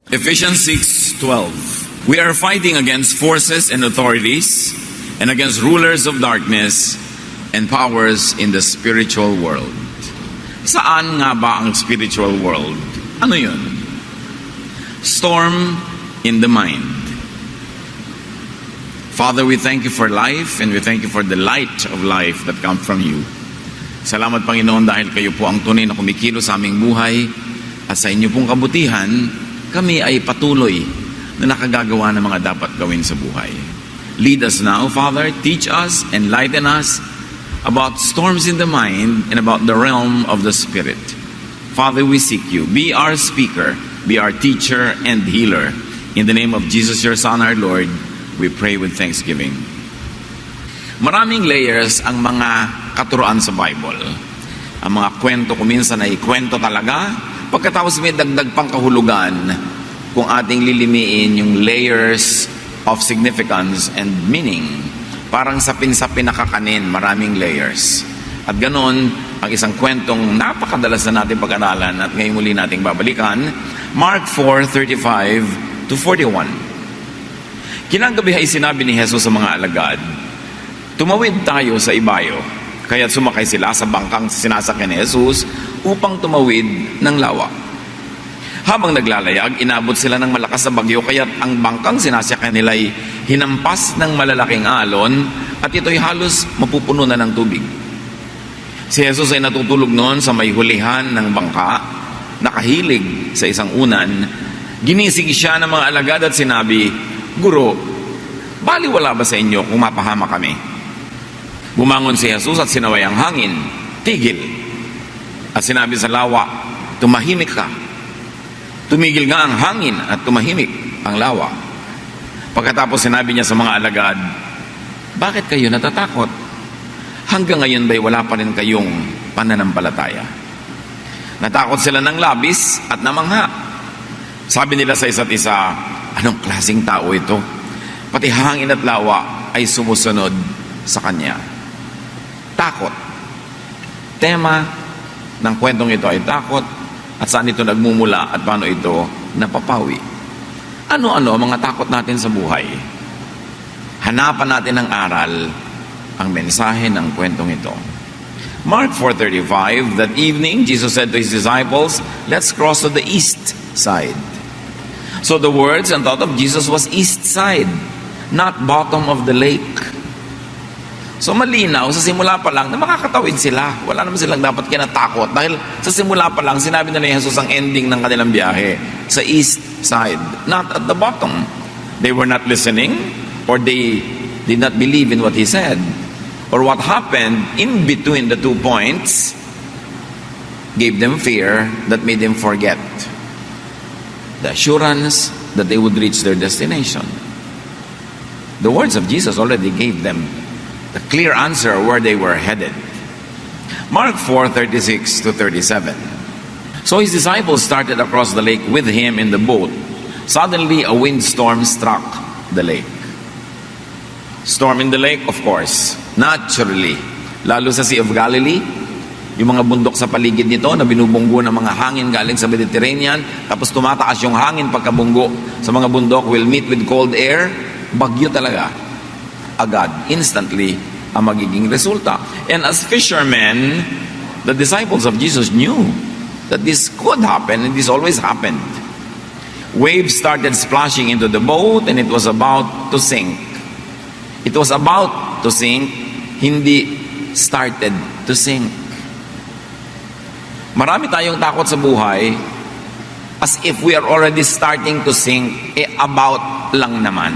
Ephesians 6:12. We are fighting against forces and authorities and against rulers of darkness and powers in the spiritual world. Saan nga ba ang spiritual world? Ano yun? Storm in the mind. Father, we thank you for life and we thank you for the light of life that comes from you. Salamat, Panginoon, dahil kayo po ang tunay na kumikilo sa aming buhay at sa inyo pong kabutihan, kami ay patuloy na nakagagawa ng mga dapat gawin sa buhay. Lead us now, Father. Teach us, enlighten us about storms in the mind and about the realm of the Spirit. Father, we seek you. Be our speaker, be our teacher and healer. In the name of Jesus, your Son, our Lord, we pray with thanksgiving. Maraming layers ang mga katuruan sa Bible. Ang mga kwento kuminsan ay kwento talaga, pagkatapos may dagdag pang kahulugan kung ating lilimiin yung layers of significance and meaning. Parang sapin-sapin nakakanin, maraming layers. At ganon, ang isang kwentong napakadalas na natin pag-aralan at ngayon muli nating babalikan, Mark 4:35 to 41. Kinagabi ay sinabi ni Jesus sa mga alagad, tumawid tayo sa ibayo. Kaya sumakay sila sa bangkang sinasakyan ni Jesus upang tumawid ng lawa. Habang naglalayag, inabot sila ng malakas na bagyo, kaya ang bangkang sinasakyan nila ay hinampas ng malalaking alon at ito'y halos mapupuno na ng tubig. Si Jesus ay natutulog noon sa may hulihan ng bangka, nakahilig sa isang unan. Ginising siya ng mga alagad at sinabi, Guro, baliwala ba sa inyo kung mapahama kami? Bumangon si Jesus at sinaway ang hangin, tigil. At sinabi sa lawa, tumahimik ka. Tumigil nga ang hangin at tumahimik ang lawa. Pagkatapos sinabi niya sa mga alagad, bakit kayo natatakot? Hanggang ngayon ba'y wala pa rin kayong pananampalataya? Natakot sila ng labis at namangha. Sabi nila sa isa't isa, anong klaseng tao ito? Pati hangin at lawa ay sumusunod sa kanya. Takot. Tema ng kwentong ito ay takot at saan ito nagmumula at paano ito napapawi. Ano-ano ang mga takot natin sa buhay? Hanapan natin ng aral ang mensahe ng kwentong ito. Mark 4:35, that evening, Jesus said to his disciples, let's cross to the east side. So the words and thought of Jesus was east side, not bottom of the lake. So malinaw, sa simula pa lang na makakatawid sila. Wala naman silang dapat kinatakot dahil sa simula pa lang sinabi na ni Jesus ang ending ng kanilang biyahe sa east side, not at the bottom. They were not listening or they did not believe in what he said. Or what happened in between the 2 points gave them fear that made them forget the assurance that they would reach their destination. The words of Jesus already gave them the clear answer where they were headed. Mark 4:36 to 37. So his disciples started across the lake with him in the boat. Suddenly a windstorm struck the lake. Storm in the lake, of course, naturally. Lalo sa Sea of Galilee, yung mga bundok sa paligid nito na binubunggo ng mga hangin galing sa Mediterranean, tapos tumataas yung hangin pagkabunggo sa mga bundok, will meet with cold air, bagyo talaga. Agad, instantly, ang magiging resulta. And as fishermen, the disciples of Jesus knew that this could happen and this always happened. Waves started splashing into the boat and it was about to sink. It was about to sink, hindi started to sink. Marami tayong takot sa buhay as if we are already starting to sink, about lang naman.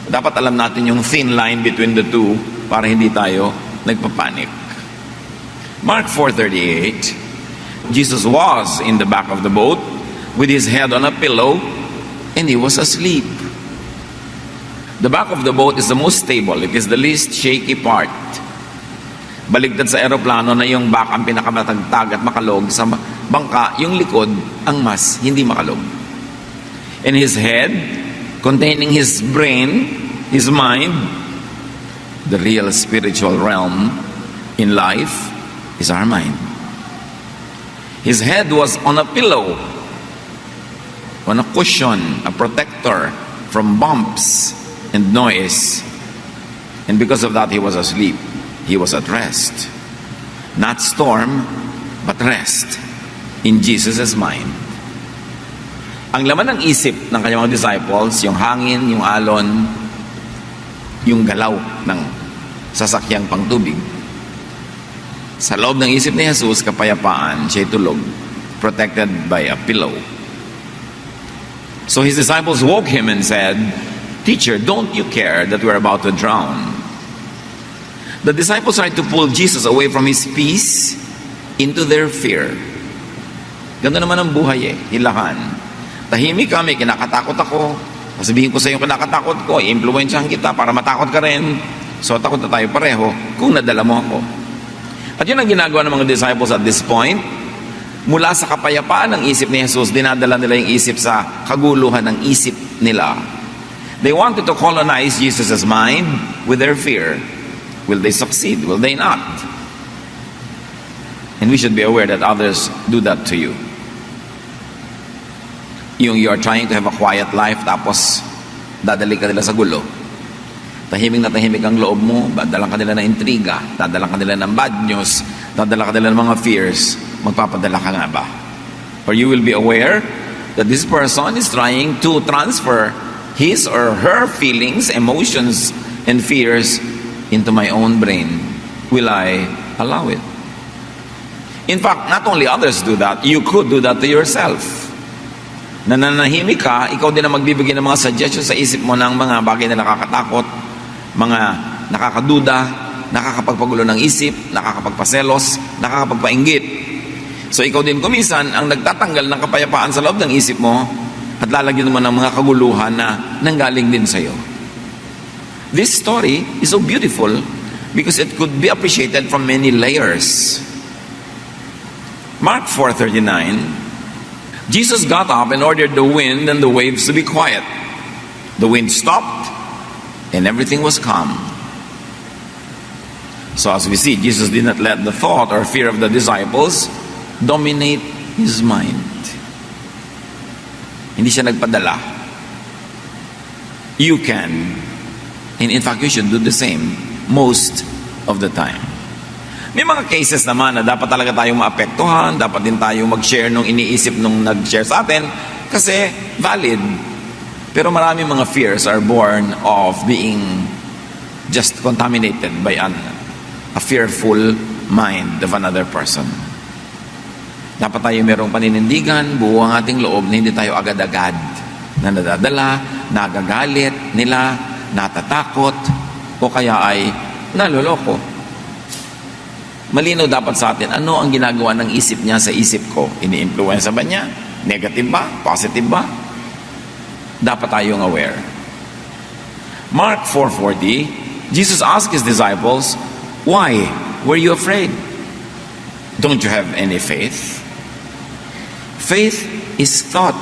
Dapat alam natin yung thin line between the two para hindi tayo nagpapanik. Mark 4:38, Jesus was in the back of the boat with his head on a pillow and he was asleep. The back of the boat is the most stable. It is the least shaky part. Baligtad sa eroplano na yung back ang pinakamatagtag at makalog, sa bangka, yung likod ang mas hindi makalog. And his head, containing his brain, his mind, the real spiritual realm in life is our mind. His head was on a pillow. on a cushion, a protector from bumps and noise. And because of that, he was asleep. He was at rest. Not storm, but rest in Jesus' mind. Ang laman ng isip ng kanyang mga disciples, yung hangin, yung alon, yung galaw ng sasakyang pangtubig. Sa loob ng isip ni Jesus, kapayapaan, siya'y tulog, protected by a pillow. So his disciples woke him and said, "Teacher, don't you care that we're about to drown?" The disciples tried to pull Jesus away from his peace into their fear. Ganda naman ang buhay hilahan. Tahimik kami, kinakatakot ako. Sabihin ko sa iyo, kinakatakot ko, i-influensyahan kita para matakot ka rin. So takot na tayo pareho kung nadala mo ako. At yun ang ginagawa ng mga disciples at this point. Mula sa kapayapaan ng isip ni Jesus, dinadala nila yung isip sa kaguluhan ng isip nila. They wanted to colonize Jesus' mind with their fear. Will they succeed? Will they not? And we should be aware that others do that to you. Yung you are trying to have a quiet life, tapos dadali ka nila sa gulo. Tahimik na tahimik ang loob mo, dadalang ka nila ng intriga, dadalang ka nila ng bad news, dadalang ka nila ng mga fears, magpapadala ka nga ba? Or you will be aware that this person is trying to transfer his or her feelings, emotions, and fears into my own brain. Will I allow it? In fact, not only others do that, you could do that to yourself. Nananahimik ka, ikaw din ang magbibigay ng mga suggestions sa isip mo ng mga bagay na nakakatakot, mga nakakaduda, nakakapagpagulo ng isip, nakakapagpaselos, nakakapagpainggit. So ikaw din kumisan ang nagtatanggal ng kapayapaan sa loob ng isip mo at lalagyan mo ng mga kaguluhan na nanggaling din sa iyo. This story is so beautiful because it could be appreciated from many layers. Mark 4:39, Jesus got up and ordered the wind and the waves to be quiet. The wind stopped and everything was calm. So as we see, Jesus did not let the thought or fear of the disciples dominate his mind. Hindi siya nagpadala. You can, and in fact you should do the same most of the time. May mga cases naman na dapat talaga tayong maapektuhan, dapat din tayong mag-share nung iniisip nung nag-share sa atin kasi valid. Pero marami mga fears are born of being just contaminated by a fearful mind of another person. Dapat tayo merong paninindigan, buo ang ating loob na hindi tayo agad-agad na nadadala, nagagalit nila, natatakot, o kaya ay naloloko. Malinaw dapat sa atin, ano ang ginagawa ng isip niya sa isip ko? Ini-influenza ba niya? Negative ba? Positive ba? Dapat tayong aware. Mark 4:40, Jesus asked his disciples, "Why were you afraid? Don't you have any faith?" Faith is thought.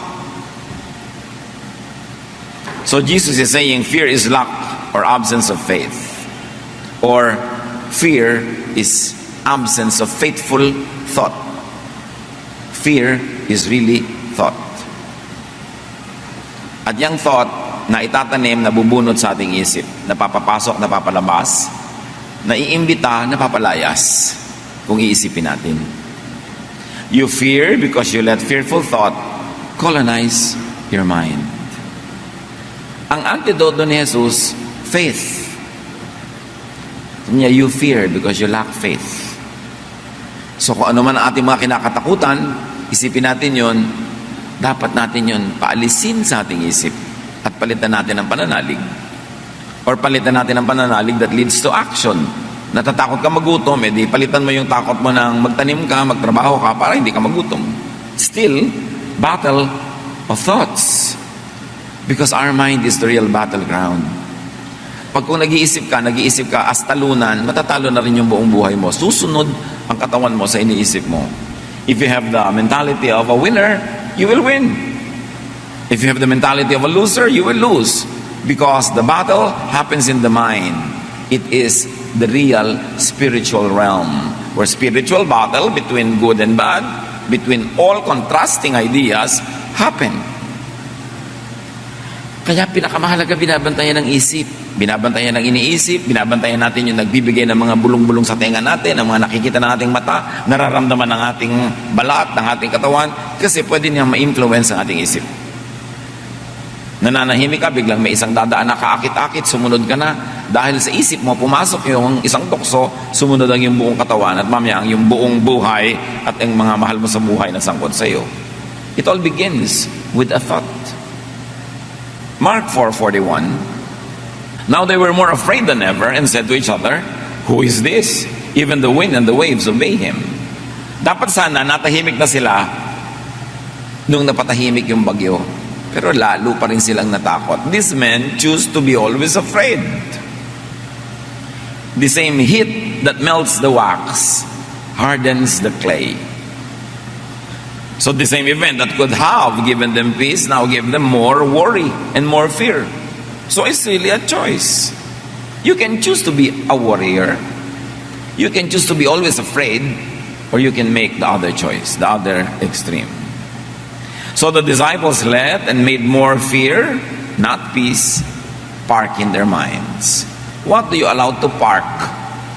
So Jesus is saying fear is lack or absence of faith. Or fear is absence of faithful thought. Fear is really thought. At yung thought na itatanim, nabubunot sa ating isip, napapapasok, napapalabas, naiimbita, napapalayas kung iisipin natin. You fear because you let fearful thought colonize your mind. Ang antidote ni Jesus, faith. You fear because you lack faith. So kung ano man ang ating mga kinakatakutan, isipin natin yon, dapat natin yon paalisin sa ating isip at palitan natin ang pananalig. Or palitan natin ang pananalig that leads to action. Natatakot ka magutom, edi palitan mo yung takot mo ng magtanim ka, magtrabaho ka para hindi ka magutom. Still, battle of thoughts. Because our mind is the real battleground. Pag kung nag-iisip ka as talunan, matatalo na rin yung buong buhay mo. Susunod ang katawan mo sa iniisip mo. If you have the mentality of a winner, you will win. If you have the mentality of a loser, you will lose. Because the battle happens in the mind. It is the real spiritual realm. Where spiritual battle between good and bad, between all contrasting ideas, happen. Kaya pinakamahalaga, binabantayan ng isip. Binabantayan ng iniisip, binabantayan natin yung nagbibigay ng mga bulong-bulong sa tenga natin, ang mga nakikita ng ating mata, nararamdaman ng ating balat, ng ating katawan, kasi pwede niyang ma-influence ang ating isip. Nananahimik ka, biglang may isang dadaan na kaakit-akit, sumunod ka na. Dahil sa isip mo, pumasok yung isang tukso, sumunod ang yung buong katawan, at mamaya ang yung buong buhay at ang mga mahal mo sa buhay na sangkot sa iyo. It all begins with a thought. Mark 4:41. Now they were more afraid than ever and said to each other, "Who is this? Even the wind and the waves obey him." Dapat sana natahimik na sila nung napatahimik yung bagyo. Pero lalo pa rin silang natakot. These men choose to be always afraid. The same heat that melts the wax hardens the clay. So the same event that could have given them peace now gave them more worry and more fear. So it's really a choice. You can choose to be a warrior. You can choose to be always afraid, or you can make the other choice, the other extreme. So the disciples let and made more fear, not peace, park in their minds. What do you allow to park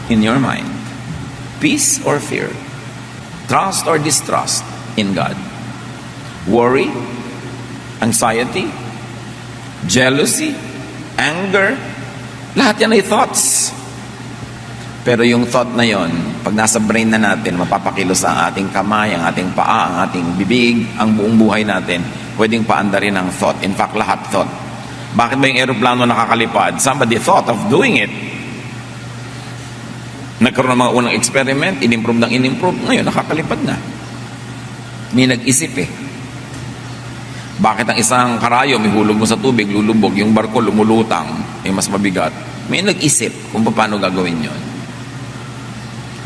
in your mind? Peace or fear? Trust or distrust in God? Worry? Anxiety? Jealousy? Anger? Lahat yan ay thoughts. Pero yung thought na yon, pag nasa brain na natin, mapapakilos ang ating kamay, ang ating paa, ang ating bibig, ang buong buhay natin, pwedeng paandarin ng thought. In fact, lahat thought. Bakit ba yung aeroplano nakakalipad? Somebody thought of doing it. Nagkaroon ng mga unang experiment, inimprove ng inimprove, ngayon nakakalipad na. May nag-isip eh. Bakit ang isang karayo, may hulog mo sa tubig, lulubog, yung barko lumulutang, ay mas mabigat. May nag-isip kung paano gagawin yon.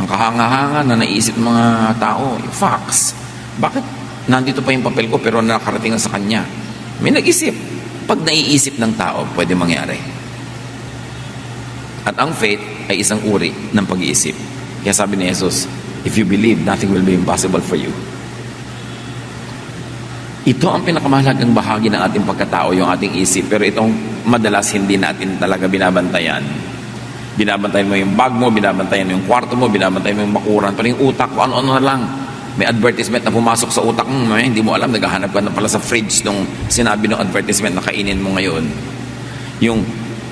Ang kahanga-hanga na naisip ng mga tao, facts. Bakit nandito pa yung papel ko pero nakarating na sa kanya? May nag-isip. Pag naiisip ng tao, pwede mangyari. At ang faith ay isang uri ng pag-iisip. Kaya sabi ni Jesus, if you believe, nothing will be impossible for you. Ito ang pinakamahalagang bahagi ng ating pagkatao, yung ating isip. Pero itong madalas hindi natin talaga binabantayan. Binabantayan mo yung bag mo, binabantayan mo yung kwarto mo, binabantayan mo yung bakuran, pala yung utak ko, ano-ano na lang. May advertisement na pumasok sa utak mo, hindi mo alam, naghahanap ka na pala sa fridge nung sinabi ng advertisement na kainin mo ngayon. Yung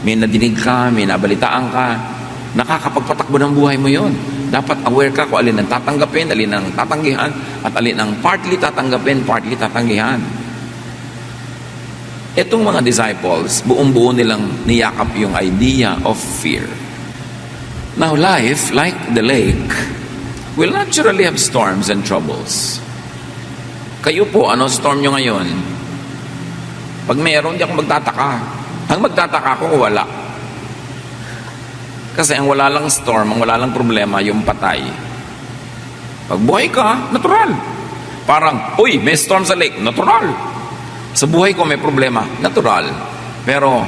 may nadinig ka, may nabalitaan ka, nakakapagpatakbo ng buhay mo yon. Dapat aware ka kung alin ang tatanggapin, alin ang tatanggihan, at alin ang partly tatanggapin, partly tatanggihan. Itong mga disciples, buong-buo nilang niyakap yung idea of fear. Now life, like the lake, will naturally have storms and troubles. Kayo po, ano storm nyo ngayon? Pag meron, di ako magtataka. Ang magtataka ko, wala. Kasi ang wala lang storm, ang wala lang problema, yung patay. Pag buhay ka, natural. Parang, uy, may storm sa lake, natural. Sa buhay ko may problema, natural. Pero,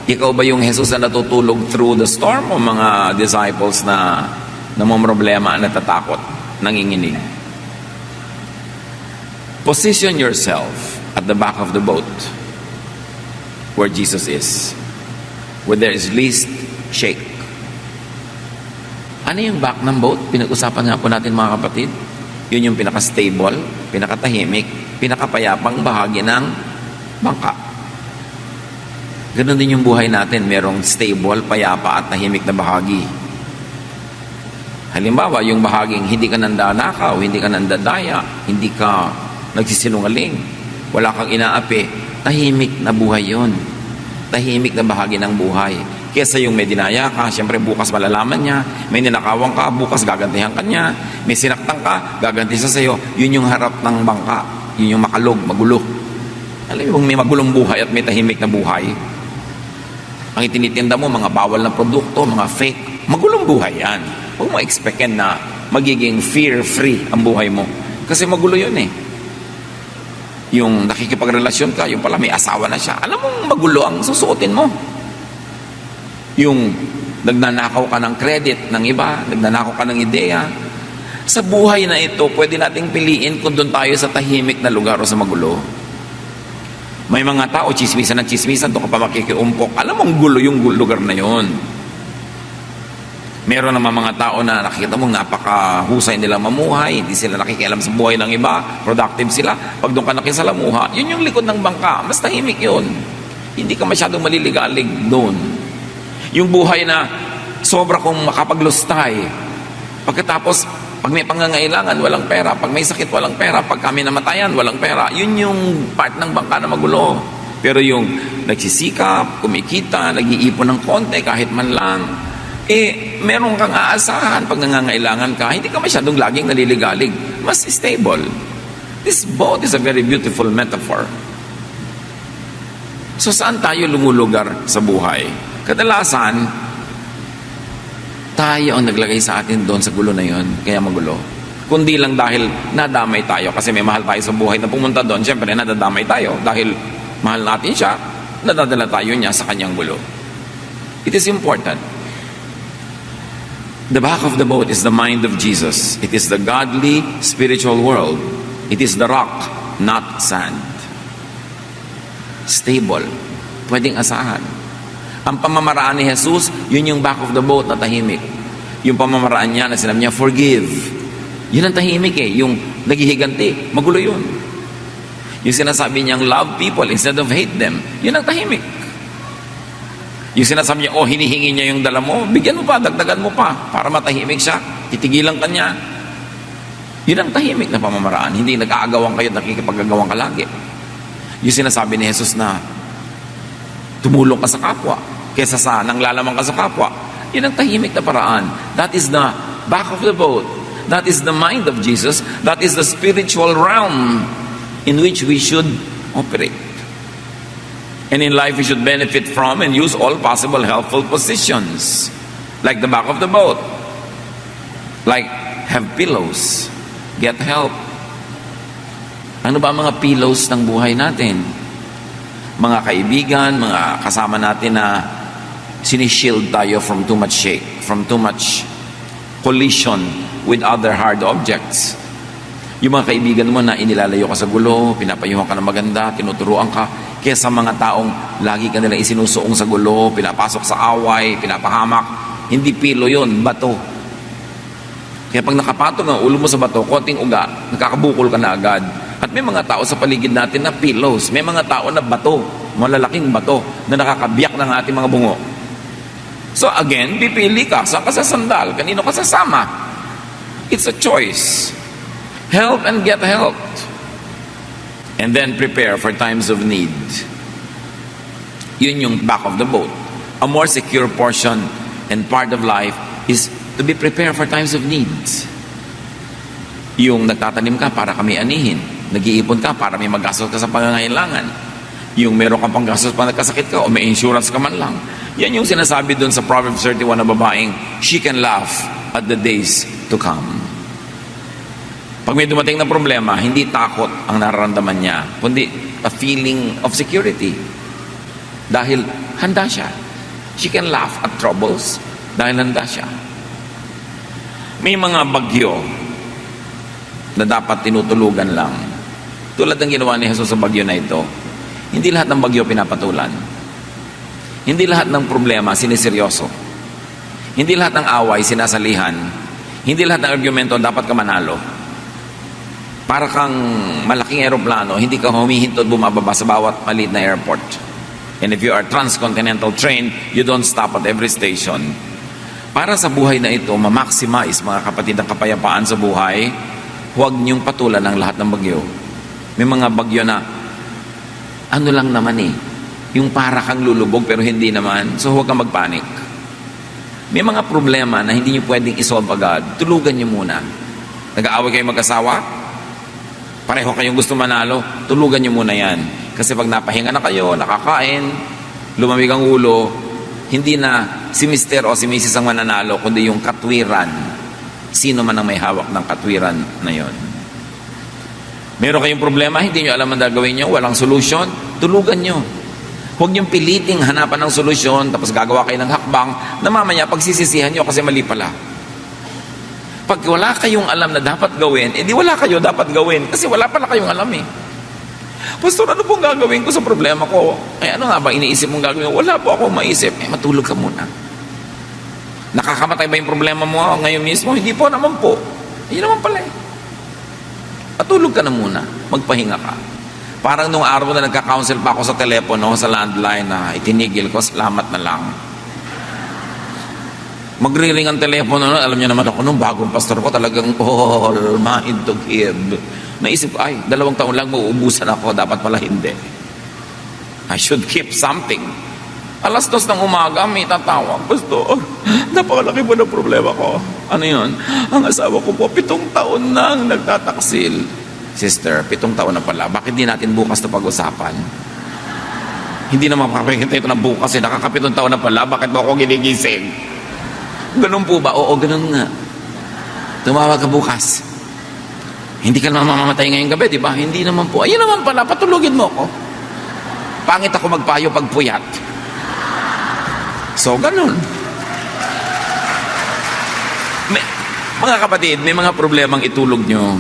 ikaw ba yung Jesus na natutulog through the storm o mga disciples na namomroblema, natatakot, nanginginig? Position yourself at the back of the boat where Jesus is, where there is least shake. Ano yung back ng boat? Pinag-usapan nga po natin mga kapatid. Yun yung pinaka-stable, pinaka-tahimik, pinaka-payapang bahagi ng bangka. Ganon din yung buhay natin. Merong stable, payapa at tahimik na bahagi. Halimbawa, yung bahaging hindi ka nandanakaw, hindi ka nandadaya, hindi ka nagsisinungaling, wala kang inaapi, tahimik na buhay yon. Tahimik na bahagi ng buhay. Kesa yung may dinaya ka, siyempre bukas malalaman niya, may ninakawang ka, bukas gagantihan ka niya, may sinaktan ka, gaganti sa sayo, yun yung harap ng bangka, yun yung makalog, magulo. Alam mo, may magulong buhay at may tahimik na buhay. Ang itinitinda mo, mga bawal na produkto, mga fake, magulong buhay yan. Huwag mo expectin na magiging fear-free ang buhay mo. Kasi magulo yun eh. Yung nakikipagrelasyon ka, yung pala may asawa na siya, alam mo, magulo ang susuotin mo. Yung nagnanakaw ka ng credit ng iba, nagnanakaw ka ng ideya. Sa buhay na ito, pwede nating piliin kung doon tayo sa tahimik na lugar o sa magulo. May mga tao, chismisan ng chismisan, doon ka pa makikiumpok. Alam mong gulo yung lugar na yon. Meron naman mga tao na nakikita mong napakahusay nila mamuhay, hindi sila nakikialam sa buhay ng iba, productive sila. Pag doon ka nakisalamuha, yun yung likod ng bangka, mas tahimik yun. Hindi ka masyadong maliligalig doon. Yung buhay na sobra kong makapaglustay. Pagkatapos, pag may pangangailangan, walang pera. Pag may sakit, walang pera. Pag kami namatayan, walang pera. Yun yung part ng bangka na magulo. Pero yung nagsisikap, kumikita, nag-iipon ng konti kahit man lang, meron kang aasahan pag nangangailangan ka, hindi ka masyadong laging naliligalig. Mas stable. This boat is a very beautiful metaphor. So saan tayo lumulugar sa buhay? Kadalasan, tayo ang naglagay sa atin doon sa gulo na yon, kaya magulo. Kundi lang dahil nadamay tayo, kasi may mahal tayo sa buhay na pumunta doon, syempre nadadamay tayo dahil mahal natin siya, nadadala tayo niya sa kanyang gulo. It is important. The back of the boat is the mind of Jesus. It is the godly, spiritual world. It is the rock, not sand. Stable. Pwedeng asahan. Ang pamamaraan ni Jesus, yun yung back of the boat na tahimik. Yung pamamaraan niya na sinabi niya, forgive. Yun ang tahimik yung naghihiganti. Magulo yun. Yung sinasabi niyang love people instead of hate them, yun ang tahimik. Yung sinasabi niya, hinihingi niya yung dala mo, bigyan mo pa, dagdagan mo pa, para matahimik siya, titigilan ka niya. Yun ang tahimik na pamamaraan. Hindi nag-aagawan kayo, nakikipag-agawan ka lagi. Yung sinasabi ni Jesus na, tumulong ka sa kapwa, kesa sa nanglalamang ka sa kapwa, yun ang tahimik na paraan. That is the back of the boat. That is the mind of Jesus. That is the spiritual realm in which we should operate. And in life, we should benefit from and use all possible helpful positions. Like the back of the boat. Like, have pillows. Get help. Ano ba ang mga pillows ng buhay natin? Mga kaibigan, mga kasama natin na sinishield tayo from too much shake, from too much collision with other hard objects. Yung mga kaibigan mo na inilalayo ka sa gulo, pinapayuhan ka ng maganda, tinuturuan ka, kesa mga taong lagi ka nilang isinusuong sa gulo, pinapasok sa away, pinapahamak. Hindi pilo yun, bato. Kaya pag nakapatong ang ulo mo sa bato, konting uga, nakakabukol ka na agad. At may mga tao sa paligid natin na pillows, may mga tao na bato, malalaking bato, na nakakabiyak ng ating mga bungo. So again, pipili ka, saan ka sa sandal, kanino ka sasama. It's a choice. Help and get helped. And then prepare for times of need. Yun yung back of the boat. A more secure portion and part of life is to be prepared for times of needs. Yung nagtatanim ka para kami anihin. Nag-iipon ka para may magastos ka sa pangangailangan. Yung meron kang panggastos pa nagkasakit ka o may insurance ka man lang. Yan yung sinasabi doon sa Proverbs 31 na babaeng, she can laugh at the days to come. Pag may dumating na problema, hindi takot ang nararamdaman niya, kundi a feeling of security. Dahil handa siya. She can laugh at troubles dahil handa siya. May mga bagyo na dapat tinutulugan lang. Tulad ng ginawa ni Jesus sa bagyo na ito, hindi lahat ng bagyo pinapatulan. Hindi lahat ng problema siniseryoso. Hindi lahat ng away sinasalihan. Hindi lahat ng argumento dapat ka manalo. Para kang malaking eroplano, hindi ka humihintod bumababa sa bawat maliit na airport. And if you are transcontinental train, you don't stop at every station. Para sa buhay na ito, ma-maximize mga kapatid ang kapayapaan sa buhay, huwag niyong patulan ang lahat ng bagyo. May mga bagyo na, ano lang naman yung para kang lulubog pero hindi naman, so huwag kang magpanik. May mga problema na hindi niyo pwedeng isolve agad, tulugan niyo muna. Nag-aaway kayo mag-asawa? Pareho kayong gusto manalo, tulugan nyo muna yan. Kasi pag napahinga na kayo, nakakain, lumamig ang ulo, hindi na si Mr. o si Mrs. ang mananalo, kundi yung katwiran. Sino man ang may hawak ng katwiran na yon. Meron kayong problema, hindi nyo alam ang gagawin nyo, walang solusyon, tulugan nyo. Huwag nyo piliting hanapan ng solusyon, tapos gagawa kayo ng hakbang, na mamaya pagsisisihan nyo kasi mali pala. Pag wala kayong alam na dapat gawin, edi wala kayo dapat gawin kasi wala pala kayong alam Pastor, ano pong gagawin ko sa problema ko? Ano nga ba iniisip mong gagawin? Wala po akong maisip. Matulog ka muna. Nakakamatay ba yung problema mo ngayon mismo? Hindi po naman po. Yun naman pala eh. Matulog ka na muna. Magpahinga ka. Parang nung araw na nagka-counsel pa ako sa telepono, sa landline na itinigil ko, salamat na lang. Magriring ang telepono, alam niyo naman ako, nung bagong pastor ko, talagang all mind to give. Naisip ko, 2 taon lang mauubusan ako, dapat pala hindi. I should keep something. 2:00 ng umaga, may tatawag, Pastor, napakalaki po ng problema ko. Ano yun? Ang asawa ko po, 7 taon nang nagtataksil. Sister, 7 taon na pala, bakit di natin bukas na pag-usapan? Hindi na mapapakita ito ng bukas, nakaka-7 taon na pala, bakit mo ako ginigising? Ganun po ba? Oo, ganun nga. Tumawag ka bukas. Hindi ka naman mamamatay ngayong gabi, di ba? Hindi naman po. Ayun naman pala, patulugin mo ako. Pangit ako magpayo pag puyat. So, ganun. Mga kapatid, may mga problemang itulog nyo.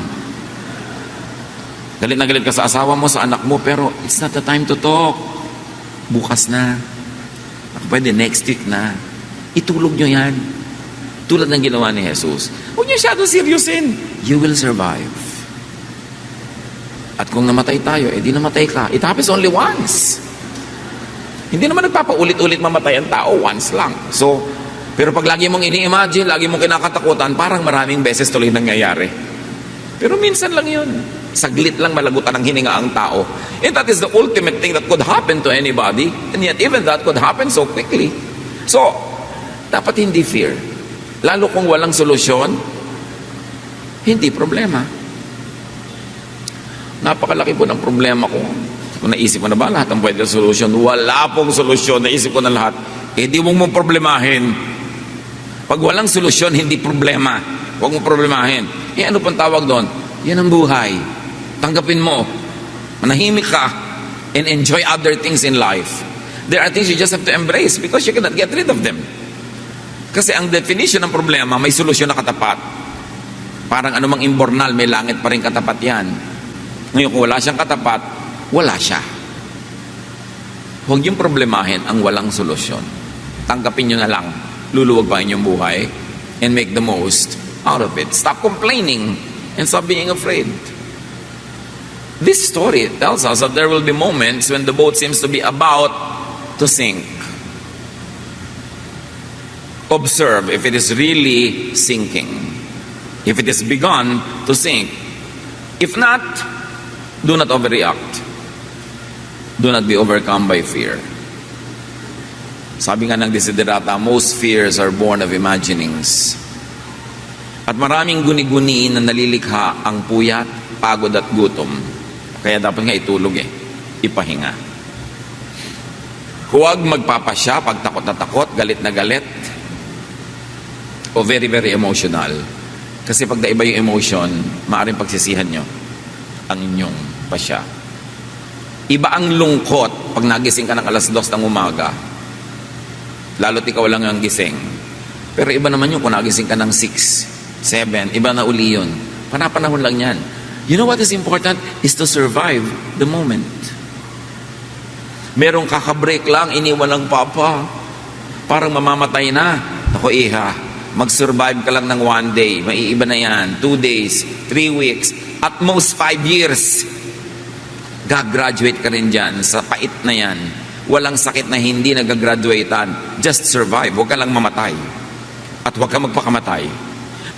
Galit na galit ka sa asawa mo, sa anak mo, pero it's not the time to talk. Bukas na. Pwede next week na. Itulog nyo yan. Tulad ng ginawa ni Jesus. Huwag nyo siya seryosin. You will survive. At kung namatay tayo, di namatay ka. It happens only once. Hindi naman nagpapaulit-ulit mamatay ang tao, once lang. So, pero pag lagi mong ini-imagine, lagi mong kinakatakutan, parang maraming beses tuloy nangyayari. Pero minsan lang yun. Saglit lang malagutan ng hininga ang tao. And that is the ultimate thing that could happen to anybody. And yet even that could happen so quickly. So, dapat hindi fear. Lalo kung walang solusyon, hindi problema. Napakalaki po ng problema ko. Kung naisip mo na ba lahat ang pwede solusyon? Wala pong solusyon. Naisip ko na lahat. Di mong problemahin. Pag walang solusyon, hindi problema. Huwag mong problemahin. Ano pang tawag doon? Yan ang buhay. Tanggapin mo. Manahimik ka and enjoy other things in life. There are things you just have to embrace because you cannot get rid of them. Kasi ang definition ng problema, may solusyon na katapat. Parang anumang imbornal, may langit pa rin katapat yan. Ngayon, kung wala siyang katapat, wala siya. Huwag yung problemahin ang walang solusyon. Tanggapin nyo na lang. Luluwag pa inyong buhay and make the most out of it. Stop complaining and stop being afraid. This story tells us that there will be moments when the boat seems to be about to sink. Observe if it is really sinking. If it has begun to sink. If not, do not overreact. Do not be overcome by fear. Sabi nga ng Desiderata, most fears are born of imaginings. At maraming guni-guni na nalilikha ang puyat, pagod at gutom. Kaya dapat nga itulog ipahinga. Huwag magpapasya pag takot na takot, galit na galit, o very, very emotional. Kasi pag naiba yung emotion, maaaring pagsisihan nyo ang inyong pasya. Iba ang lungkot pag nagising ka ng 2:00 ng umaga. Lalo't ikaw lang ang gising. Pero iba naman yun kung nagising ka ng 6, 7, iba na uli yun. Panapanahon lang yan. You know what is important? Is to survive the moment. Merong kakabreak lang, iniwan ng papa. Parang mamamatay na. Ako mag-survive ka lang ng 1 day. Maiiba na yan. 2 days, 3 weeks, at most 5 years. Gagraduate ka rin dyan sa pait na yan. Walang sakit na hindi nagagraduatean. Just survive. Huwag ka lang mamatay. At huwag ka magpakamatay.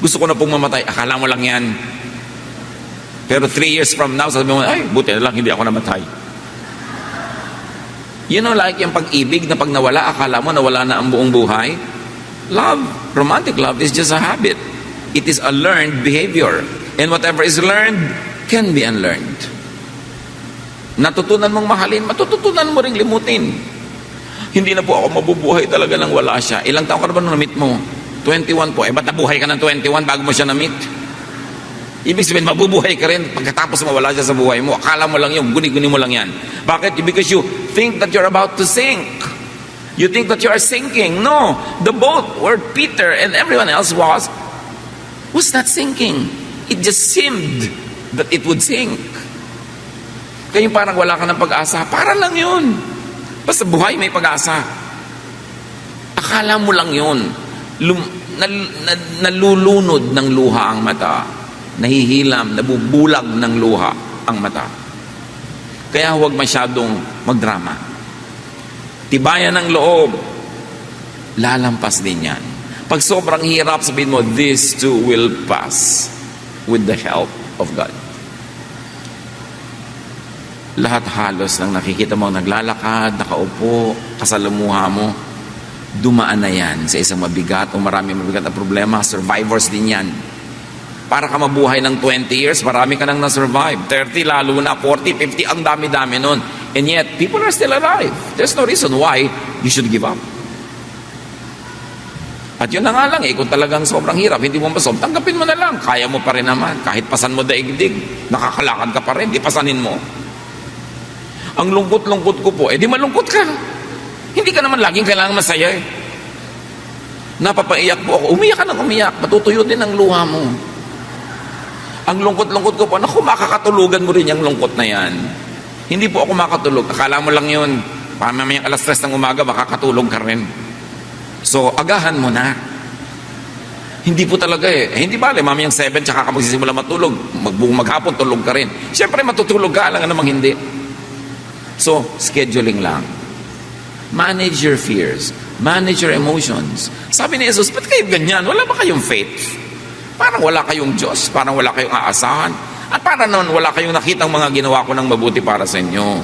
Gusto ko na pong mamatay. Akala mo lang yan. Pero 3 years from now, sabi mo, ay, buti na lang hindi ako namatay. You know, like yung pag-ibig na pag nawala, akala mo nawala na ang buong buhay. Love, romantic love is just a habit. It is a learned behavior. And whatever is learned can be unlearned. Natutunan mong mahalin, matututunan mo ring limutin. Hindi na po ako mabubuhay talaga nang wala siya. Ilang taon ka na ba nung na-meet mo? 21 po. Ba't nabuhay ka ng 21 bago mo siya na-meet? Ibig sabihin, mabubuhay ka rin pagkatapos mawala siya sa buhay mo. Akala mo lang yun, guni-guni mo lang yan. Bakit? Because you think that you're about to sink. You think that you are sinking. No, the boat where Peter and everyone else was not sinking. It just seemed that it would sink. Kaya parang wala ka ng pag-asa, para lang yun. Basta buhay may pag-asa. Akala mo lang yun. Nalulunod ng luha ang mata. Nahihilam, nabubulag ng luha ang mata. Kaya huwag masyadong magdrama. Tibayan ng loob. Lalampas din yan. Pag sobrang hirap, sabihin mo, this too will pass with the help of God. Lahat halos ng nakikita mo naglalakad, nakaupo, kasalamuha mo, dumaan na yan sa isang mabigat o maraming mabigat na problema. Survivors din yan. Para ka mabuhay ng 20 years, marami ka nang na-survive. 30, lalo na 40, 50, ang dami-dami nun. And yet, people are still alive. There's no reason why you should give up. At yun na nga lang kung talagang sobrang hirap, hindi mo masolve, tanggapin mo na lang. Kaya mo pa rin naman. Kahit pasan mo daigdig, nakakalakad ka pa rin, di pasanin mo. Ang lungkot-lungkot ko po, di malungkot ka. Hindi ka naman laging kailangan masaya Napapaiyak po ako, umiyak ka ng umiyak, matutuyo din ang luha mo. Ang lungkot-lungkot ko po, naku, makakatulugan mo rin yung lungkot na yan. Hindi po ako makatulog, akala mo lang yun. Mamayang alas 3 ng umaga, makakatulog ka rin. So, agahan mo na. Hindi po talaga hindi bale, mamayang 7, tsaka ka magsisimula matulog. Maghapon, tulog ka rin. Siyempre, matutulog ka, alam nga namang hindi. So, scheduling lang. Manage your fears. Manage your emotions. Sabi ni Jesus, ba't kayo ganyan? Wala ba kayong faith? Parang wala kayong Diyos. Parang wala kayong aasahan. At parang naman wala kayong nakitang mga ginawa ko ng mabuti para sa inyo.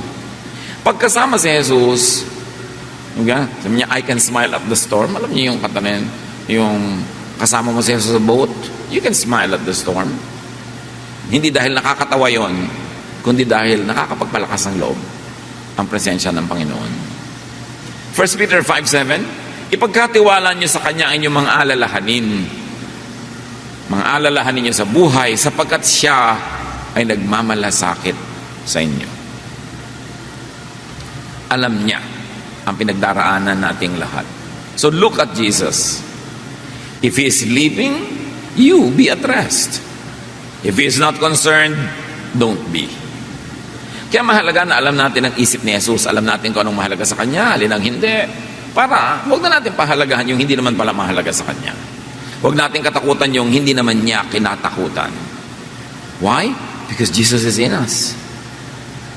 Pagkasama si Jesus, sabi niya, I can smile at the storm. Alam niyo yung katanin, yung kasama mo si Jesus sa boat, you can smile at the storm. Hindi dahil nakakatawa yon, kundi dahil nakakapagpalakas ng loob ang presensya ng Panginoon. 1 Peter 5:7, ipagkatiwala niyo sa Kanya ang inyong mga alalahanin. Mga alalahanin niyo sa buhay, sapagkat Siya ay nagmamalasakit sa inyo. Alam niya ang pinagdaraanan nating lahat. So look at Jesus. If He is sleeping, you be at rest. If He is not concerned, don't be. Kaya mahalaga na alam natin ang isip ni Jesus. Alam natin kung anong mahalaga sa Kanya, alin ang hindi. Para huwag na natin pahalagahan yung hindi naman pala mahalaga sa Kanya. Huwag natin katakutan yung hindi naman niya kinatakutan. Why? Because Jesus is in us.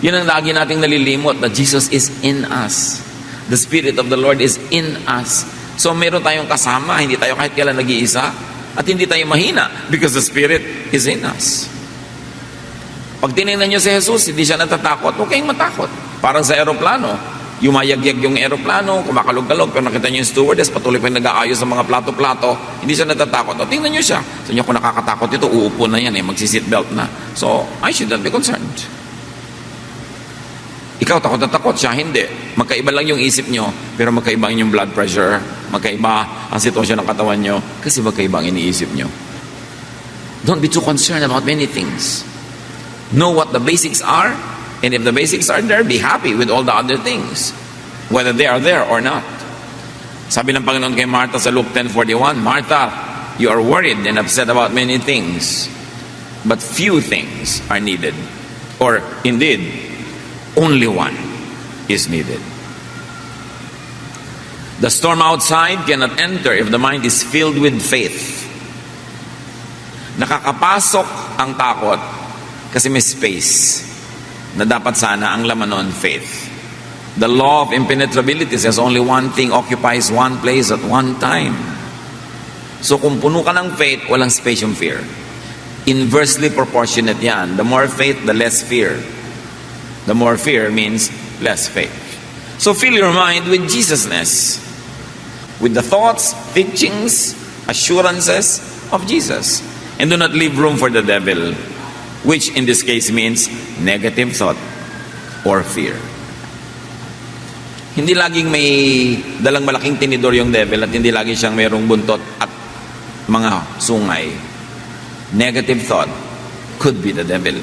Yun ang lagi nating nalilimot, that Jesus is in us. The Spirit of the Lord is in us. So meron tayong kasama, hindi tayo kahit kailan nag-iisa, at hindi tayo mahina because the Spirit is in us. Pag tinignan nyo si Jesus, hindi siya natatakot, huwag kayong matakot. Parang sa aeroplano, yumayagyag yung aeroplano, kumakalog-kalog, pero nakita nyo yung stewardess, patuloy pa yung nag-aayos sa mga plato-plato, hindi siya natatakot. O tingnan nyo siya. So nyo, kung nakakatakot ito, uupo na yan, magsi-seatbelt na. So, I should not be concerned. Ikaw takot na takot, siya hindi. Magkaiba lang yung isip nyo, pero magkaiba ang inyong blood pressure, magkaiba ang sitwasyon ng katawan nyo, kasi magkaiba ang iniisip nyo. Don't be too concerned about many things. Know what the basics are, and if the basics are there, be happy with all the other things, whether they are there or not. Sabi ng Panginoon kay Martha sa Luke 10:41, Martha, you are worried and upset about many things, but few things are needed. Or indeed, only one is needed. The storm outside cannot enter if the mind is filled with faith. Nakakapasok ang takot kasi may space na dapat sana ang laman nun, faith. The law of impenetrability says only one thing occupies one place at one time. So kung puno ka ng faith, walang space yung fear. Inversely proportionate yan. The more faith, the less fear. The more fear means less faith. So fill your mind with Jesusness, with the thoughts, teachings, assurances of Jesus. And do not leave room for the devil, which in this case means negative thought or fear. Hindi laging may dalang malaking tinidor yung devil at hindi lagi siyang mayroong buntot at mga sungay. Negative thought could be the devil.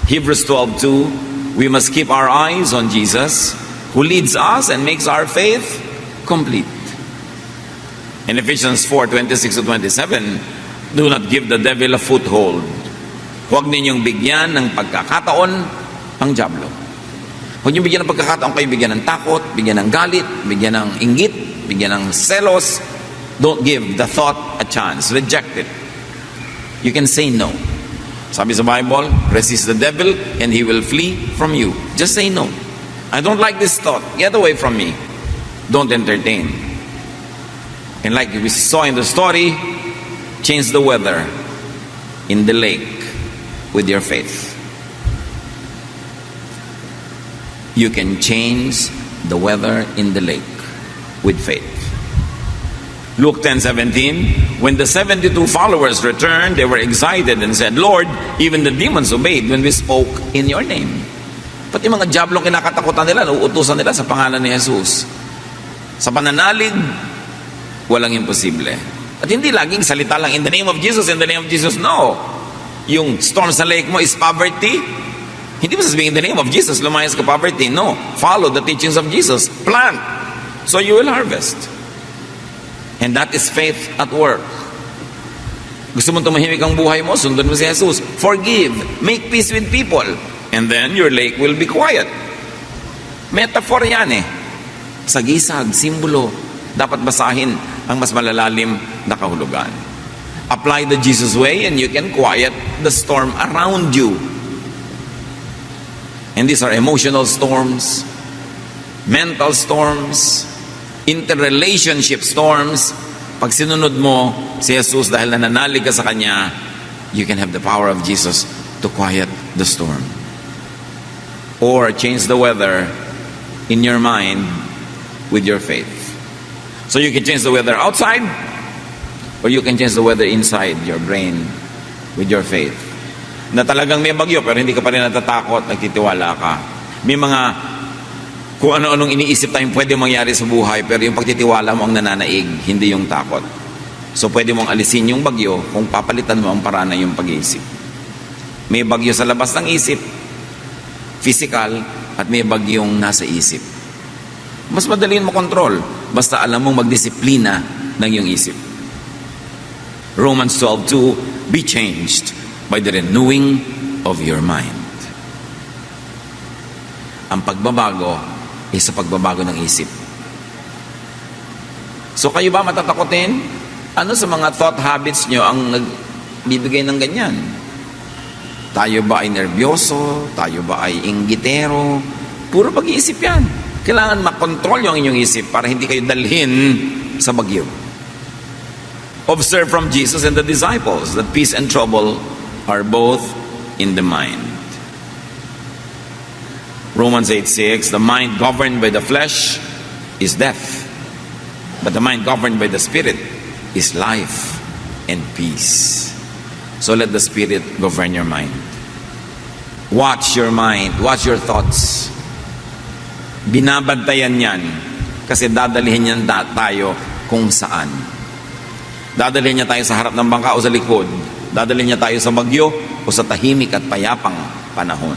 Hebrews 12:2, we must keep our eyes on Jesus, who leads us and makes our faith complete. In Ephesians 4:26-27, do not give the devil a foothold. Huwag ninyong bigyan ng pagkakataon ang dyablo. Huwag niyo bigyan ng pagkakataon kayo bigyan ng takot, bigyan ng galit, bigyan ng inggit, bigyan ng selos. Don't give the thought a chance. Reject it. You can say no. Sabi sa Bible, resist the devil and he will flee from you. Just say no. I don't like this thought. Get away from me. Don't entertain. And like we saw in the story, change the weather in the lake with your faith. You can change the weather in the lake with faith. Luke 10:17, when the 72 followers returned, they were excited and said, Lord, even the demons obeyed when we spoke in your name. Pati mga diablong kinakatakutan nila, nauutusan nila sa pangalan ni Jesus. Sa pananalig, walang imposible. At hindi laging salita lang, in the name of Jesus, in the name of Jesus. No. Yung storm sa lake mo is poverty. Hindi mo sasabihin, in the name of Jesus, lumayas ka poverty. No. Follow the teachings of Jesus. Plant. So you will harvest. And that is faith at work. Gusto mong tumahimik ang buhay mo, sundan mo si Jesus. Forgive. Make peace with people. And then your lake will be quiet. Metaphor yan eh. Sagisag, simbolo. Dapat basahin ang mas malalalim na kahulugan. Apply the Jesus way and you can quiet the storm around you. And these are emotional storms, mental storms, interrelationship storms. Pag sinunod mo si Jesus dahil nananalig ka sa Kanya, you can have the power of Jesus to quiet the storm. Or change the weather in your mind with your faith. So you can change the weather outside, or you can change the weather inside your brain with your faith. Na talagang may bagyo pero hindi ka pa rin natatakot, nagtitiwala ka. May mga kung ano-anong iniisip tayong pwede mangyari sa buhay, pero yung pagtitiwala mo ang nananaig, hindi yung takot. So pwede mong alisin yung bagyo kung papalitan mo ang paraan ng yung pag-iisip. May bagyo sa labas ng isip, physical, at may bagyong nasa isip. Mas madali mo kontrol, basta alam mong magdisiplina ng yung isip. Romans 12:2, be changed by the renewing of your mind. Ang pagbabago sa pagbabago ng isip. So kayo ba matatakotin? Ano sa mga thought habits nyo ang nagbibigay ng ganyan? Tayo ba ay nervyoso? Tayo ba ay inggitero? Puro pag-iisip yan. Kailangan makontrol yung inyong isip para hindi kayo dalhin sa bagyo. Observe from Jesus and the disciples that peace and trouble are both in the mind. Romans 8:6, the mind governed by the flesh is death, but the mind governed by the Spirit is life and peace. So let the Spirit govern your mind. Watch your mind, watch your thoughts. Binabantayan yan kasi dadalhin yan tayo kung saan. Dadalhin niya tayo sa harap ng bangka o sa likod. Dadalhin niya tayo sa bagyo o sa tahimik at payapang panahon.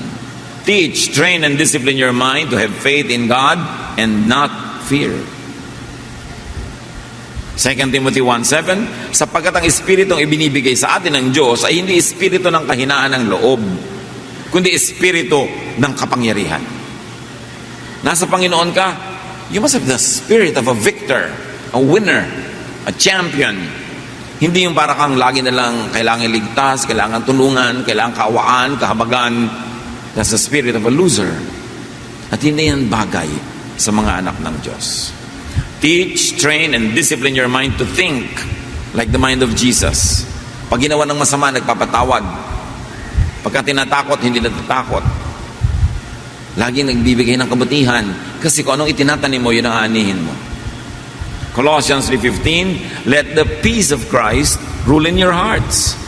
Teach, train, and discipline your mind to have faith in God and not fear. 2 Timothy 1:7, sapagkat ang Espiritong ibinibigay sa atin ng Diyos ay hindi Espiritu ng kahinaan ng loob, kundi Espiritu ng kapangyarihan. Nasa Panginoon ka, you must have the spirit of a victor, a winner, a champion. Hindi yung para kang lagi na lang kailangan ligtas, kailangan tulungan, kailangan kaawaan, kahabagan. That's the spirit of a loser. At hindi yan bagay sa mga anak ng Diyos. Teach, train, and discipline your mind to think like the mind of Jesus. Pag ginawa ng masama, nagpapatawad. Pagka tinatakot, hindi natatakot. Laging nagbibigay ng kabutihan. Kasi kung anong itinatanim mo, yun ang aanihin mo. Colossians 3:15, let the peace of Christ rule in your hearts.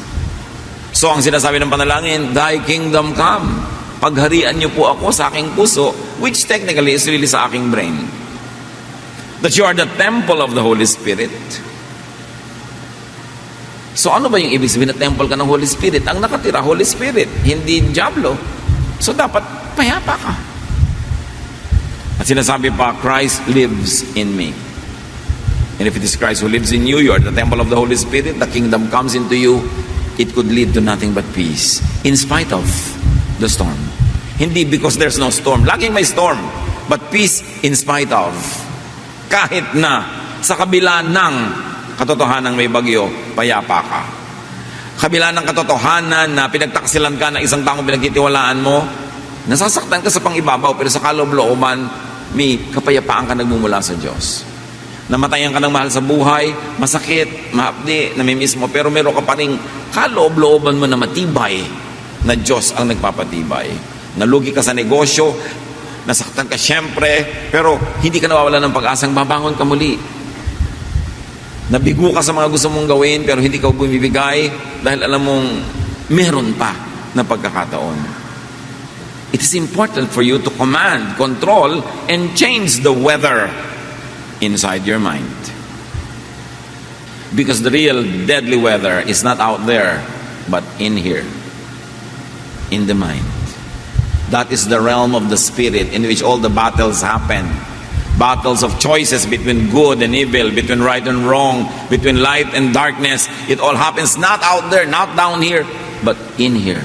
So ang sinasabi ng panalangin, thy kingdom come. Pagharian niyo po ako sa aking puso, which technically is really sa aking brain. That you are the temple of the Holy Spirit. So ano ba yung ibig sabihin na temple ka ng Holy Spirit? Ang nakatira, Holy Spirit, hindi diablo. So dapat payapa ka. At sinasabi pa, Christ lives in me. And if it is Christ who lives in you, you are the temple of the Holy Spirit, the kingdom comes into you, it could lead to nothing but peace, in spite of the storm. Hindi because there's no storm. Laging may storm. But peace in spite of. Kahit na sa kabila ng katotohanan may bagyo, payapa ka. Kabila ng katotohanan na pinagtaksilan ka ng isang taong pinagtitiwalaan mo, nasasaktan ka sa pangibabaw, pero sa kaloob-looban, may kapayapaan ka nagmumula sa Diyos. Namatayan ka ng mahal sa buhay, masakit, mahapdi, namimiss mo, pero meron ka pa rin kaloob-looban mo na matibay na Diyos ang nagpapatibay. Nalugi ka sa negosyo, nasaktan ka syempre, pero hindi ka nawawala ng pag-asang babangon ka muli. Nabigo ka sa mga gusto mong gawin, pero hindi ka bumibigay dahil alam mong meron pa na pagkakataon. It is important for you to command, control, and change the weather inside your mind. Because the real deadly weather is not out there, but in here, in the mind. That is the realm of the spirit in which all the battles happen. Battles of choices between good and evil, between right and wrong, between light and darkness. It all happens not out there, not down here, but in here.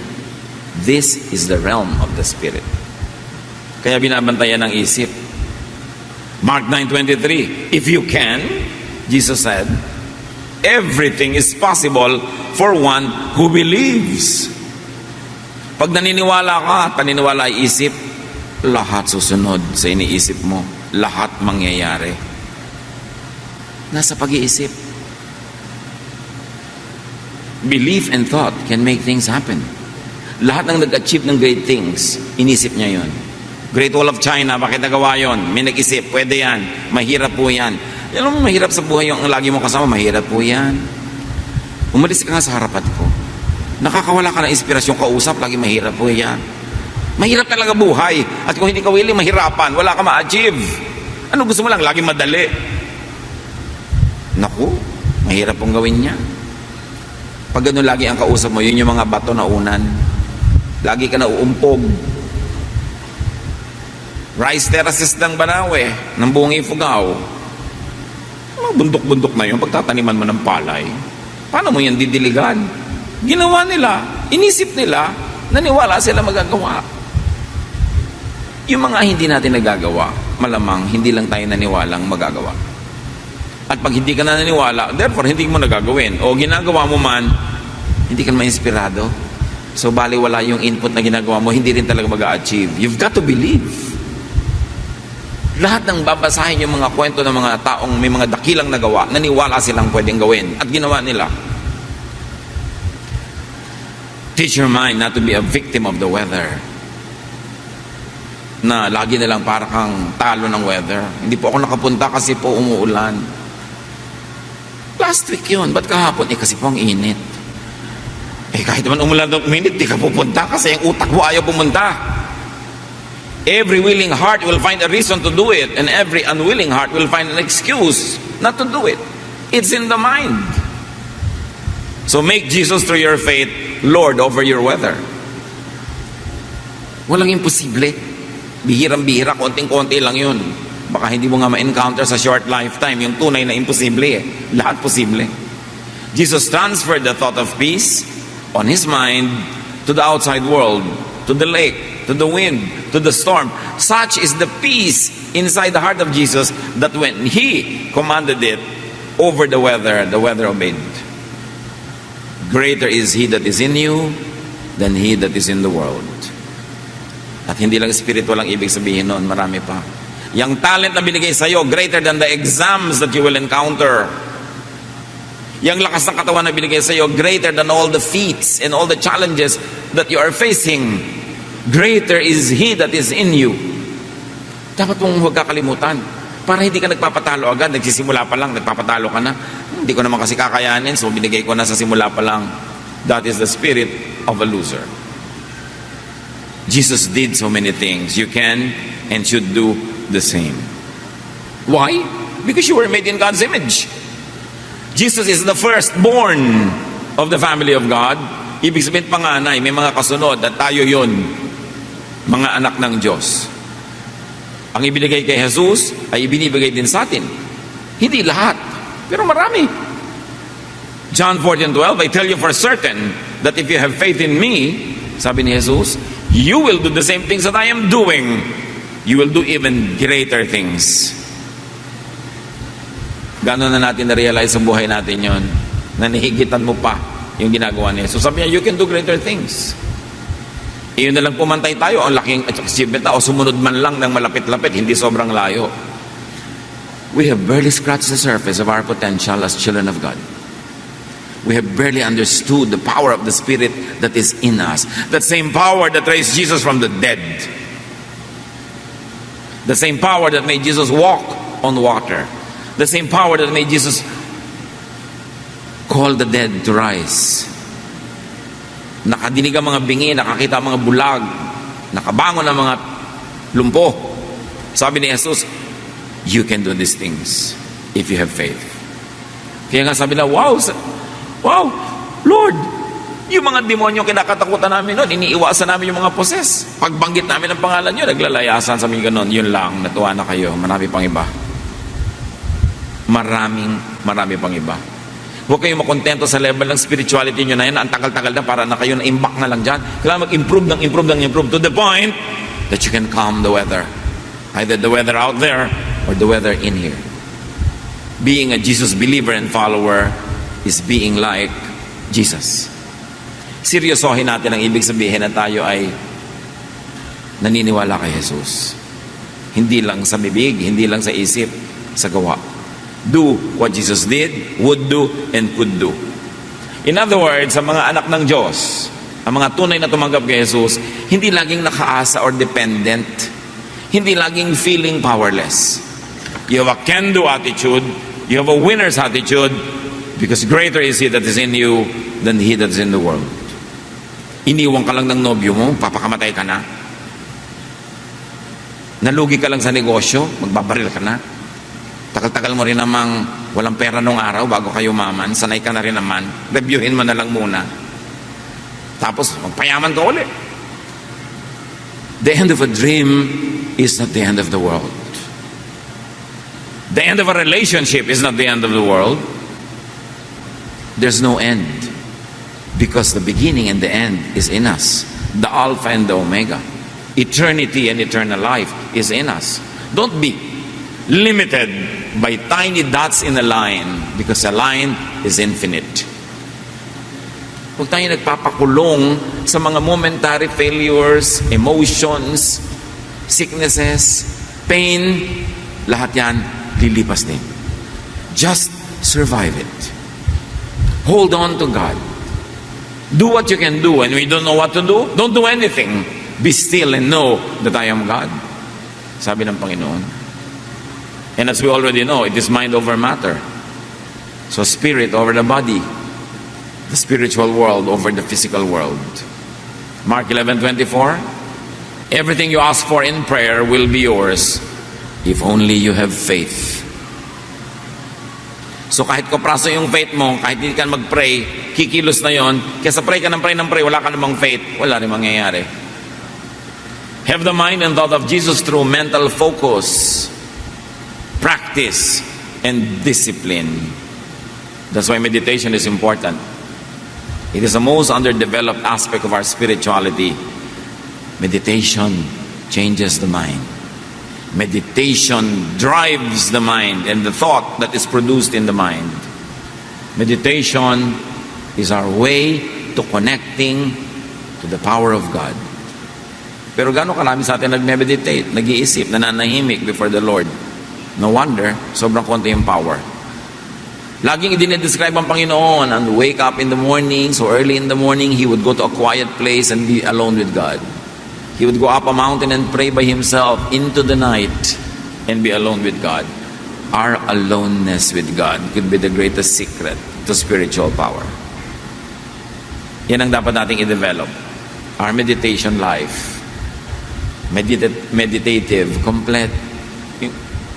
This is the realm of the spirit. Kaya binabantayan ng isip. Mark 9:23, if you can, Jesus said, everything is possible for one who believes. Pag naniniwala ka, paniniwala ay isip, lahat susunod sa iniisip mo. Lahat mangyayari. Nasa pag-iisip. Belief and thought can make things happen. Lahat ng nag-achieve ng great things, inisip niya yun. Great Wall of China, bakit nagawa yun? May nag-isip, pwede yan. Mahirap po yan. Alam mo, mahirap sa buhay yung lagi mo kasama, mahirap po yan. Umalis ka nga sa harapan ko. Nakakawala ka ng inspirasyon kausap, lagi mahirap po yan. Mahirap talaga buhay. At kung hindi ka willing mahirapan, wala ka ma-achieve. Ano gusto mo lang? Lagi madali. Naku, mahirap pong gawin niya. Pag gano'n lagi ang kausap mo, yun yung mga bato na unan. Lagi ka na uumpog. Rice terraces ng Banawe, ng buong Ifugao. Mga bundok-bundok na yun, pagtataniman mo ng palay. Paano mo yan didiligan? Ginawa nila, inisip nila, naniwala sila magagawa. Yung mga hindi natin nagagawa, malamang hindi lang tayo naniwalang magagawa. At pag hindi ka na naniwala, therefore hindi mo nagagawin. O ginagawa mo man, hindi ka ma-inspirado. So baliwala yung input na ginagawa mo, hindi rin talaga mag-a-achieve. You've got to believe. Lahat ng babasahin yung mga kwento ng mga taong may mga dakilang nagawa, naniwala silang pwedeng gawin. At ginawa nila. Teach your mind not to be a victim of the weather. Na lagi na lang para kang talo ng weather. Hindi po ako nakapunta kasi po umuulan. Last week yun. Ba't kahapon? Kasi po ang init. Kahit naman umulan ng minute, di ka pupunta kasi ang utak mo ayaw pumunta. Every willing heart will find a reason to do it, and every unwilling heart will find an excuse not to do it. It's in the mind. So make Jesus through your faith Lord over your weather. Walang imposible. Bihirang-bihira, konting-konti lang yun. Baka hindi mo nga ma-encounter sa short lifetime yung tunay na imposible. Lahat posible. Jesus transferred the thought of peace on His mind to the outside world, to the lake, to the wind, to the storm. Such is the peace inside the heart of Jesus that when He commanded it over the weather obeyed. Greater is He that is in you than he that is in the world. At hindi lang spiritual ang ibig sabihin noon, marami pa. Yung talent na binigay sa'yo, greater than the exams that you will encounter. Yung lakas ng katawan na binigay sa'yo, greater than all the feats and all the challenges that you are facing. Greater is He that is in you. Dapat mong huwag kakalimutan. Para hindi ka nagpapatalo agad, nagsisimula pa lang, nagpapatalo ka na. Hindi ko naman kasi kakayanin, so binigay ko na sa simula pa lang. That is the spirit of a loser. Jesus did so many things. You can and should do the same. Why? Because you were made in God's image. Jesus is the firstborn of the family of God. Ibig sabihin panganay, may mga kasunod at tayo yon, mga anak ng Diyos. Ang ibinigay kay Jesus ay ibinibigay din sa atin. Hindi lahat, pero marami. John 14:12, I tell you for certain that if you have faith in me, sabi ni Jesus, you will do the same things that I am doing. You will do even greater things. Gano'n na natin na-realize sa buhay natin yon, na nihigitan mo pa yung ginagawa niya. So sabi niya, you can do greater things. Iyon na lang pumantay tayo, ang laking achievement o sumunod man lang ng malapit-lapit, hindi sobrang layo. We have barely scratched the surface of our potential as children of God. We have barely understood the power of the Spirit that is in us. That same power that raised Jesus from the dead. The same power that made Jesus walk on water. The same power that made Jesus call the dead to rise. Nakadinig ang mga bingi, nakakita ang mga bulag, nakabangon ang mga lumpo. Sabi ni Jesus, you can do these things if you have faith. Kaya nga sabi na, wow, Lord, yung mga demonyo kinakatakutan namin noon, iniiwasan namin yung mga poses. Pagbanggit namin ang pangalan nyo, naglalayasan sa mga ganon. Yun lang, natuwa na kayo. Marami pang iba. Marami pang iba. Huwag kayong makontento sa level ng spirituality nyo na yan. Ang tagal-tagal na para na kayo na-imbak na lang dyan. Kailangan mag-improve to the point that you can calm the weather. Either the weather out there or the weather in here. Being a Jesus believer and follower is being like Jesus. Seryosohin natin ang ibig sabihin na tayo ay naniniwala kay Jesus. Hindi lang sa bibig, hindi lang sa isip, sa gawa. Do what Jesus did, would do, and could do. In other words, sa mga anak ng Diyos, ang mga tunay na tumanggap kay Jesus, hindi laging nakaasa or dependent. Hindi laging feeling powerless. You have a can-do attitude. You have a winner's attitude. Because greater is He that is in you than he that is in the world. Iniwan ka lang ng nobyo mo, papakamatay ka na. Nalugi ka lang sa negosyo, magbabaril ka na. Tagal-tagal mo rin namang walang pera nung araw bago kayo maman. Sanay ka na rin naman. Reviewin mo na lang muna. Tapos, magpayaman ka ulit. The end of a dream is not the end of the world. The end of a relationship is not the end of the world. There's no end. Because the beginning and the end is in us. The Alpha and the Omega. Eternity and eternal life is in us. Don't be limited by tiny dots in a line, because a line is infinite. Huwag tayo nagpapakulong sa mga momentary failures, emotions, sicknesses, pain. Lahat yan lilipas din. Just survive it. Hold on to God. Do what you can do. And we don't know what to do, don't do anything. Be still and know that I am God. Sabi ng Panginoon. And as we already know, it is mind over matter. So spirit over the body. The spiritual world over the physical world. Mark 11:24. Everything you ask for in prayer will be yours if only you have faith. So kahit kupraso yung faith mo, kahit hindi ka mag-pray, kikilos na yon. Kaya sa pray ka ng pray, wala ka namang faith, wala rin mangyayari. Have the mind and thought of Jesus through mental focus, practice, and discipline. That's why meditation is important. It is the most underdeveloped aspect of our spirituality. Meditation changes the mind. Meditation drives the mind and the thought that is produced in the mind. Meditation is our way to connecting to the power of God. Pero gano'n karami sa atin nag-meditate, nag-iisip, nananahimik before the Lord. No wonder, sobrang konti yung power. Laging i-describe ang Panginoon, and wake up in the morning, so early in the morning, He would go to a quiet place and be alone with God. He would go up a mountain and pray by himself into the night and be alone with God. Our aloneness with God could be the greatest secret to spiritual power. Yan ang dapat nating i-develop. Our meditation life. Meditative, complete.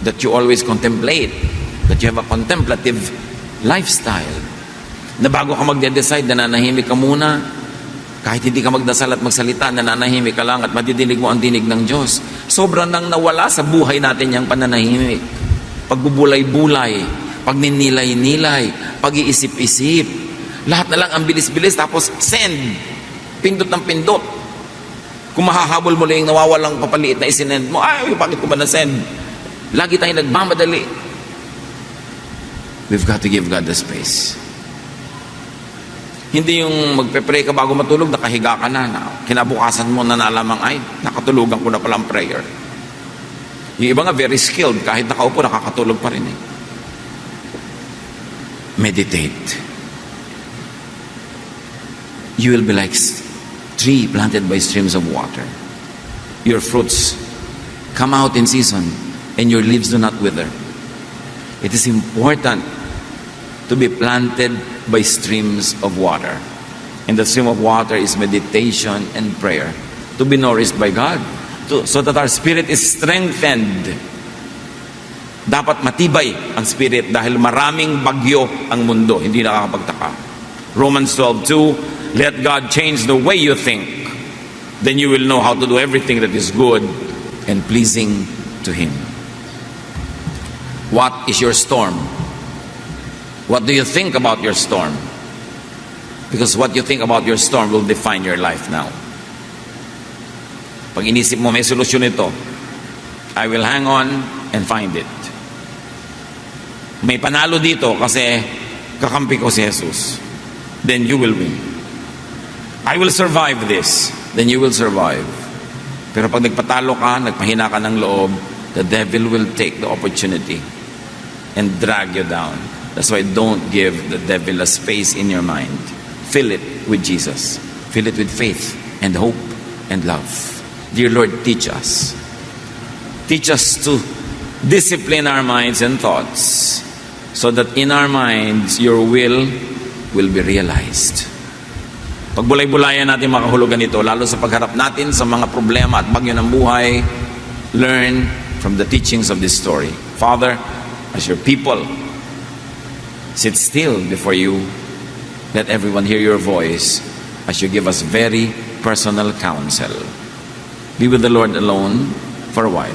That you always contemplate. That you have a contemplative lifestyle. Na bago ka magde-decide, nananahimik ka muna. Kahit hindi ka magdasal at magsalita, nananahimik ka lang at madidinig mo ang dinig ng Diyos. Sobrang nang nawala sa buhay natin yung pananahimik. Pagbubulay-bulay, pagninilay-nilay, pag-iisip-isip. Lahat na lang ang bilis-bilis, tapos send. Pindot ng pindot. Kung mahahabol mo lang nawawalang papaliit na isinend mo, ay, bakit ko ba na-send? Lagi tayo nagmamadali. We've got to give God the space. Hindi yung magpe-pray ka bago matulog, nakahiga ka na kinabukasan mo na nalamang, ay, nakatulugan ko na palang prayer. Yung iba nga very skilled, kahit nakaupo, nakakatulog pa rin eh. Meditate. You will be like tree planted by streams of water. Your fruits come out in season, and your leaves do not wither. It is important to be planted by streams of water. And the stream of water is meditation and prayer. To be nourished by God. So that our spirit is strengthened. Dapat matibay ang spirit dahil maraming bagyo ang mundo. Hindi nakakapagtaka. Romans 12:2, let God change the way you think. Then you will know how to do everything that is good and pleasing to Him. What is your storm? What do you think about your storm? Because what you think about your storm will define your life now. Pag inisip mo may solusyon ito, I will hang on and find it. May panalo dito kasi kakampi ko si Jesus. Then you will win. I will survive this. Then you will survive. Pero pag nagpatalo ka, nagpahina ka ng loob, the devil will take the opportunity and drag you down. That's why don't give the devil a space in your mind. Fill it with Jesus. Fill it with faith and hope and love. Dear Lord, teach us. Teach us to discipline our minds and thoughts so that in our minds, your will be realized. Pagbulay-bulayan natin mga kahulugan ito, lalo sa pagharap natin sa mga problema at bagyo ng buhay, learn from the teachings of this story. Father, as your people sit still before you, let everyone hear your voice as you give us very personal counsel. Be with the Lord alone for a while.